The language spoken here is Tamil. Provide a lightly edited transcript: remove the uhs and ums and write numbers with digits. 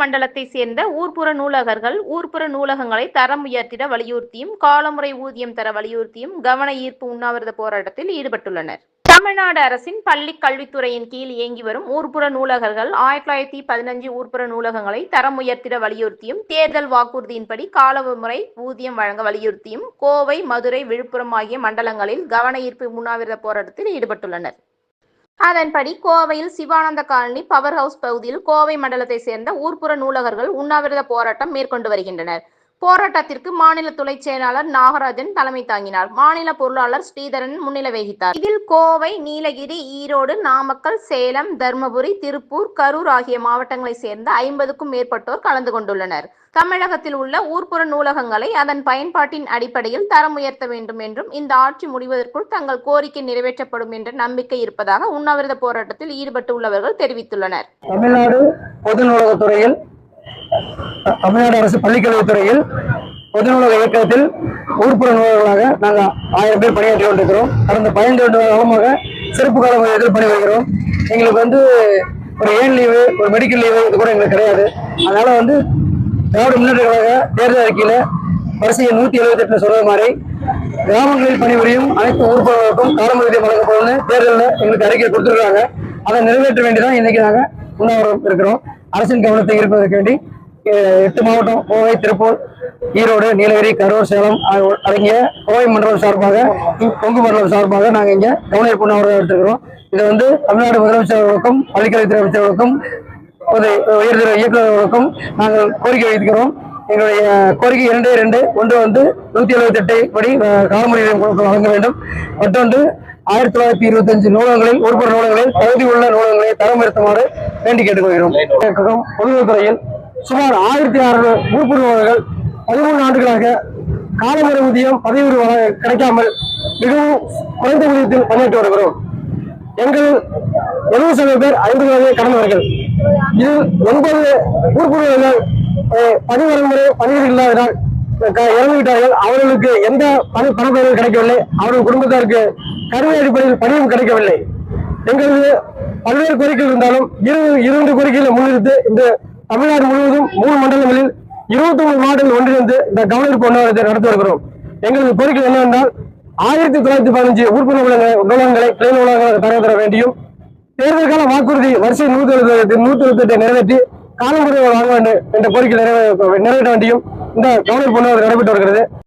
மண்டலத்தை சேர்ந்த ஊர்ப்புற நூலகர்கள் ஊர்ப்புற நூலகங்களை தரம் உயர்த்திட வலியுறுத்தியும் காலமுறை ஊதியம் தர வலியுறுத்தியும் கவன ஈர்ப்பு உண்ணாவிரத போராட்டத்தில் ஈடுபட்டுள்ளனர். தமிழ்நாடு அரசின் பள்ளிக் கல்வித்துறையின் கீழ் இயங்கி வரும் ஊர்ப்புற நூலகர்கள் 1915 ஊர்ப்புற நூலகங்களை தரம் உயர்த்திட வலியுறுத்தியும் தேர்தல் வாக்குறுதியின்படி காலமுறை ஊதியம் வழங்க வலியுறுத்தியும் கோவை, மதுரை, விழுப்புரம் ஆகிய மண்டலங்களில் கவன ஈர்ப்பு உண்ணாவிரத போராட்டத்தில் ஈடுபட்டுள்ளனர். அதன்படி கோவையில் சிவானந்த காலனி பவர் ஹவுஸ் பகுதியில் கோவை மண்டலத்தை சேர்ந்த ஊர்ப்புற நூலகர்கள் உண்ணாவிரத போராட்டம் மேற்கொண்டு வருகின்றனர். போராட்டத்திற்கு மாநில துணை செயலாளர் நாகராஜன் தலைமை தாங்கினார். மாநில பொருளாளர் ஸ்ரீதரன் முன்னிலை வகித்தார். இதில் கோவை, நீலகிரி, ஈரோடு, நாமக்கல், சேலம், தர்மபுரி, திருப்பூர், கரூர் ஆகிய மாவட்டங்களை சேர்ந்த 50க்கும் மேற்பட்டோர் கலந்து கொண்டுள்ளனர். தமிழகத்தில் உள்ள ஊர்ப்புற நூலகங்களை அதன் பயன்பாட்டின் அடிப்படையில் தரம் உயர்த்த வேண்டும் என்றும் இந்த ஆட்சி முடிவதற்குள் தங்கள் கோரிக்கை நிறைவேற்றப்படும் என்ற நம்பிக்கை இருப்பதாக உண்ணாவிரத போராட்டத்தில் ஈடுபட்டு உள்ளவர்கள் தெரிவித்துள்ளனர். தமிழ்நாடு பொது நூலகத்துறையில் தமிழ்நாடு அரசு பள்ளிக்கல்வித்துறையில் பொது நூலக இயக்கத்தில் ஊர்ப்புற நூலகர்களாக நாங்கள் 1000 பேர் பணியாற்றி கொண்டிருக்கிறோம். கடந்த 12 காலமாக சிறப்பு கால ஊதியத்தில் பணி வருகிறோம். எங்களுக்கு ஒரு ஏன் லீவு, ஒரு மெடிக்கல் லீவு இது கூட எங்களுக்கு கிடையாது. அதனால திராவிட முன்னேற்ற கழக தேர்தல் அறிக்கையில் வரிசையை 178 சொல்றது மாதிரி கிராமங்களில் பணிபுரியும் அனைத்து ஊர்ப்புறங்களுக்கும் காலமுறையும் வழங்கப்படும்னு தேர்தலில் எங்களுக்கு அறிக்கை கொடுத்துருக்காங்க. அதை நிறைவேற்ற வேண்டிதான் இன்னைக்கு நாங்கள் உண்ணாவிரதம் இருக்கிறோம். அரசின் கவனத்தை ஈர்ப்பதற்கு வேண்டி 8 மாவட்டம் கோவை, திருப்பூர், ஈரோடு, நீலகிரி, கரூர், சேலம் அடங்கிய கோவை மண்டலம் சார்பாக, கொங்கு மண்டலம் சார்பாக நாங்கள் இங்கே கவன ஈர்ப்பு உண்ணாவிரதம் எடுத்துக்கிறோம். இதை தமிழ்நாடு முதலமைச்சர்களுக்கும் பள்ளிக்கல்வித்துறை அமைச்சர்களுக்கும் உயர்திற இயக்குநர்களுக்கும் நாங்கள் கோரிக்கை வைக்கிறோம். எங்களுடைய கோரிக்கை 2 ஒன்று 178 படி காலமுறை வழங்க வேண்டும். மற்றொன்று 1925 நூலகங்களில் ஊர்ப்புற நூலகங்களில் தகுதி உள்ள நூலகங்களை தரம் உயர்த்துமாறு வேண்டி கேட்டுக்கொள்கிறோம். பொதுத்துறையில் சுமார் 1600 ஊர்ப்புற நூலகங்கள் 13 ஆண்டுகளாக காலமுறை ஊதியம் பதவி கிடைக்காமல் மிகவும் குறைந்த ஊதியத்தில் பணியாற்றி வருகிறோம். எங்கள் 70% பேர் 50 வயதை கடந்தவர்கள். இதில் 9 ஊர்ப்புற நூலகங்கள் பணி வழிமுறை பணிகள் இல்லாததால் இறந்துவிட்டார்கள். அவர்களுக்கு எந்த பணப்பயனும் கிடைக்கவில்லை. அவர்கள் குடும்பத்தாருக்கு கருணை அடிப்படையில் பணியும் கிடைக்கவில்லை. எங்களுக்கு பல்வேறு கோரிக்கைகள் இருந்தாலும் 2 கோரிக்கைகளை முன்னிறுத்து இந்த தமிழ்நாடு முழுவதும் 3 மண்டலங்களில் 23 மாவட்டங்கள் ஒன்றிணைந்து இந்த கவன ஈர்ப்பு உண்ணாவிரதத்தை நடத்தி வருகிறோம். எங்களுக்கு கோரிக்கை என்னவென்றால் 1915 ஊர்ப்புற நூலகங்களை கிளை நூலகங்களாக தர வேண்டியும் தேர்தல் கால வாக்குறுதி வரிசை 178 நிறைவேற்றி காலமுறை வாங்க வேண்டும் என்ற கோரிக்கை நிறைவேற்ற வேண்டியும் இந்த கவன ஈர்ப்பு உண்ணாவிரதம் நடைபெற்று வருகிறது.